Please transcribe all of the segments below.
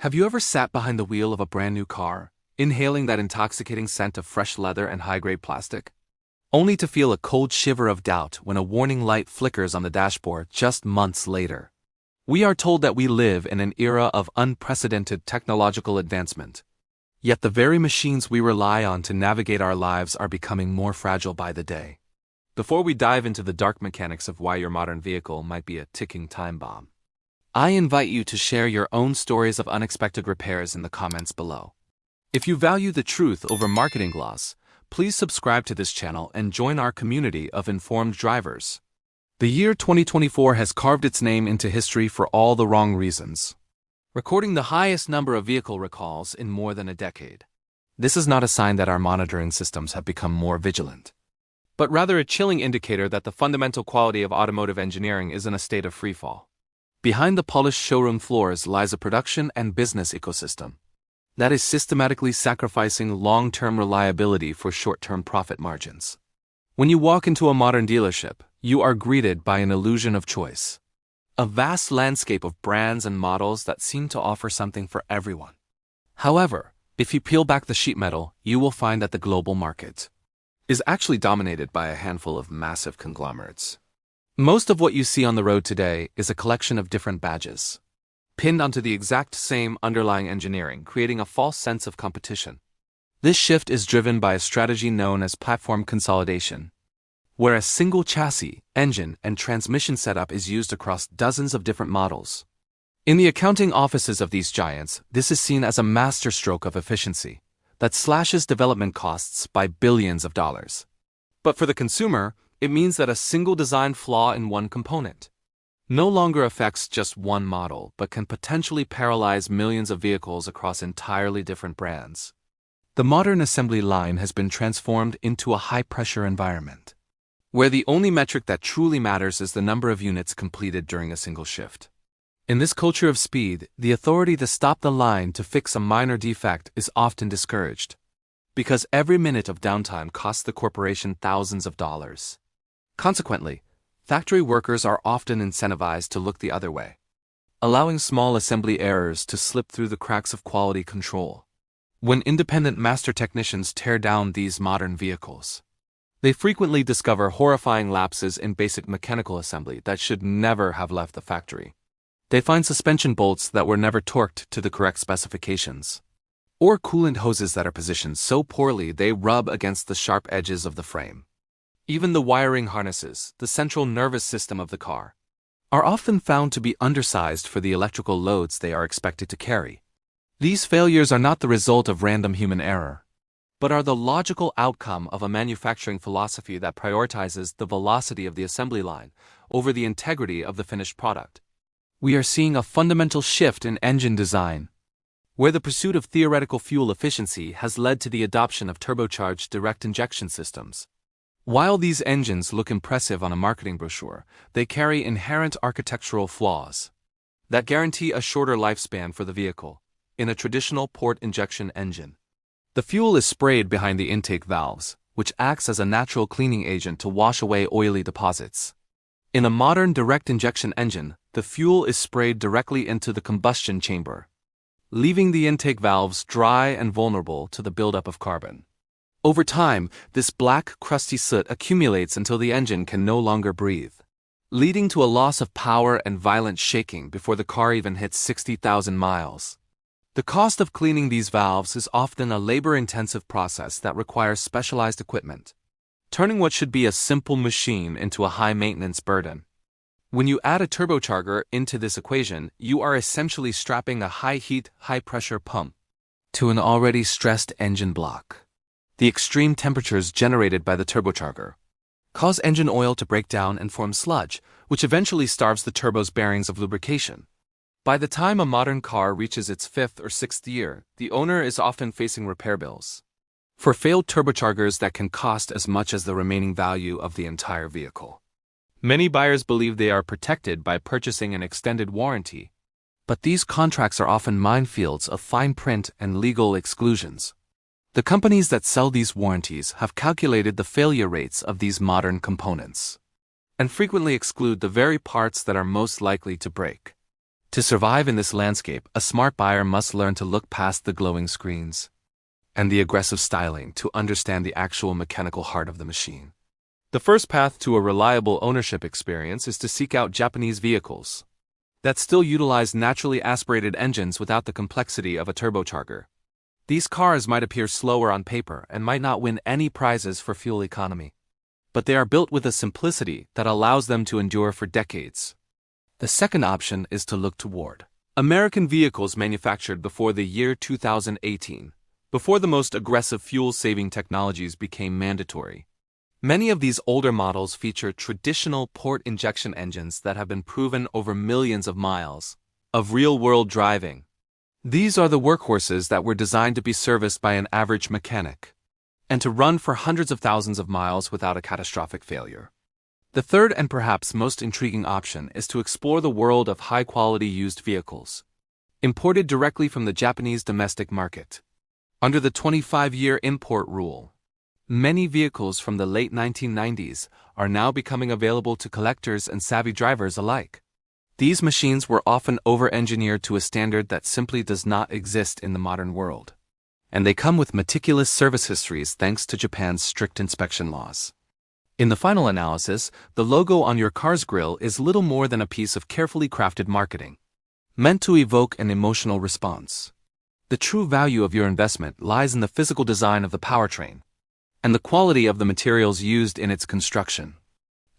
Have you ever sat behind the wheel of a brand new car, inhaling that intoxicating scent of fresh leather and high-grade plastic? Only to feel a cold shiver of doubt when a warning light flickers on the dashboard just months later. We are told that we live in an era of unprecedented technological advancement. Yet the very machines we rely on to navigate our lives are becoming more fragile by the day. Before we dive into the dark mechanics of why your modern vehicle might be a ticking time bomb, I invite you to share your own stories of unexpected repairs in the comments below. If you value the truth over marketing gloss, please subscribe to this channel and join our community of informed drivers. The year 2024 has carved its name into history for all the wrong reasons, recording the highest number of vehicle recalls in more than a decade. This is not a sign that our monitoring systems have become more vigilant, but rather a chilling indicator that the fundamental quality of automotive engineering is in a state of freefall. Behind the polished showroom floors lies a production and business ecosystem that is systematically sacrificing long-term reliability for short-term profit margins. When you walk into a modern dealership, you are greeted by an illusion of choice. A vast landscape of brands and models that seem to offer something for everyone. However, if you peel back the sheet metal, you will find that the global market is actually dominated by a handful of massive conglomerates. Most of what you see on the road today is a collection of different badges, pinned onto the exact same underlying engineering, creating a false sense of competition. This shift is driven by a strategy known as platform consolidation, where a single chassis, engine, and transmission setup is used across dozens of different models. In the accounting offices of these giants, this is seen as a masterstroke of efficiency that slashes development costs by billions of dollars. But for the consumer, it means that a single design flaw in one component no longer affects just one model, but can potentially paralyze millions of vehicles across entirely different brands. The modern assembly line has been transformed into a high-pressure environment, where the only metric that truly matters is the number of units completed during a single shift. In this culture of speed, the authority to stop the line to fix a minor defect is often discouraged, because every minute of downtime costs the corporation thousands of dollars. Consequently, factory workers are often incentivized to look the other way, allowing small assembly errors to slip through the cracks of quality control. When independent master technicians tear down these modern vehicles, they frequently discover horrifying lapses in basic mechanical assembly that should never have left the factory. They find suspension bolts that were never torqued to the correct specifications, or coolant hoses that are positioned so poorly they rub against the sharp edges of the frame. Even the wiring harnesses, the central nervous system of the car, are often found to be undersized for the electrical loads they are expected to carry. These failures are not the result of random human error, but are the logical outcome of a manufacturing philosophy that prioritizes the velocity of the assembly line over the integrity of the finished product. We are seeing a fundamental shift in engine design, where the pursuit of theoretical fuel efficiency has led to the adoption of turbocharged direct injection systems. While these engines look impressive on a marketing brochure, they carry inherent architectural flaws that guarantee a shorter lifespan for the vehicle. In a traditional port injection engine, the fuel is sprayed behind the intake valves, which acts as a natural cleaning agent to wash away oily deposits. In a modern direct injection engine, the fuel is sprayed directly into the combustion chamber, leaving the intake valves dry and vulnerable to the buildup of carbon. Over time, this black, crusty soot accumulates until the engine can no longer breathe, leading to a loss of power and violent shaking before the car even hits 60,000 miles. The cost of cleaning these valves is often a labor-intensive process that requires specialized equipment, turning what should be a simple machine into a high-maintenance burden. When you add a turbocharger into this equation, you are essentially strapping a high-heat, high-pressure pump to an already stressed engine block. The extreme temperatures generated by the turbocharger cause engine oil to break down and form sludge, which eventually starves the turbo's bearings of lubrication. By the time a modern car reaches its 5th or 6th year, the owner is often facing repair bills for failed turbochargers that can cost as much as the remaining value of the entire vehicle. Many buyers believe they are protected by purchasing an extended warranty, but these contracts are often minefields of fine print and legal exclusions. The companies that sell these warranties have calculated the failure rates of these modern components and frequently exclude the very parts that are most likely to break. To survive in this landscape, a smart buyer must learn to look past the glowing screens and the aggressive styling to understand the actual mechanical heart of the machine. The first path to a reliable ownership experience is to seek out Japanese vehicles that still utilize naturally aspirated engines without the complexity of a turbocharger. These cars might appear slower on paper and might not win any prizes for fuel economy, but they are built with a simplicity that allows them to endure for decades. The second option is to look toward American vehicles manufactured before the year 2018, before the most aggressive fuel-saving technologies became mandatory. Many of these older models feature traditional port injection engines that have been proven over millions of miles of real-world driving. These are the workhorses that were designed to be serviced by an average mechanic and to run for hundreds of thousands of miles without a catastrophic failure. The third and perhaps most intriguing option is to explore the world of high-quality used vehicles, imported directly from the Japanese domestic market. Under the 25-year import rule, many vehicles from the late 1990s are now becoming available to collectors and savvy drivers alike. These machines were often over-engineered to a standard that simply does not exist in the modern world, and they come with meticulous service histories thanks to Japan's strict inspection laws. In the final analysis, the logo on your car's grille is little more than a piece of carefully crafted marketing, meant to evoke an emotional response. The true value of your investment lies in the physical design of the powertrain and the quality of the materials used in its construction.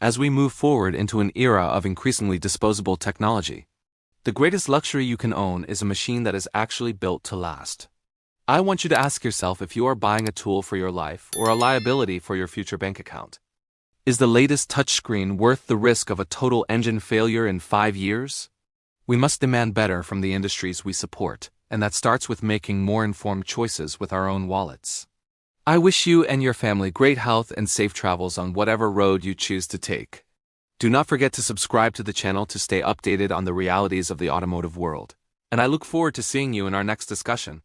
As we move forward into an era of increasingly disposable technology, the greatest luxury you can own is a machine that is actually built to last. I want you to ask yourself if you are buying a tool for your life or a liability for your future bank account. Is the latest touchscreen worth the risk of a total engine failure in 5 years? We must demand better from the industries we support, and that starts with making more informed choices with our own wallets. I wish you and your family great health and safe travels on whatever road you choose to take. Do not forget to subscribe to the channel to stay updated on the realities of the automotive world, and I look forward to seeing you in our next discussion.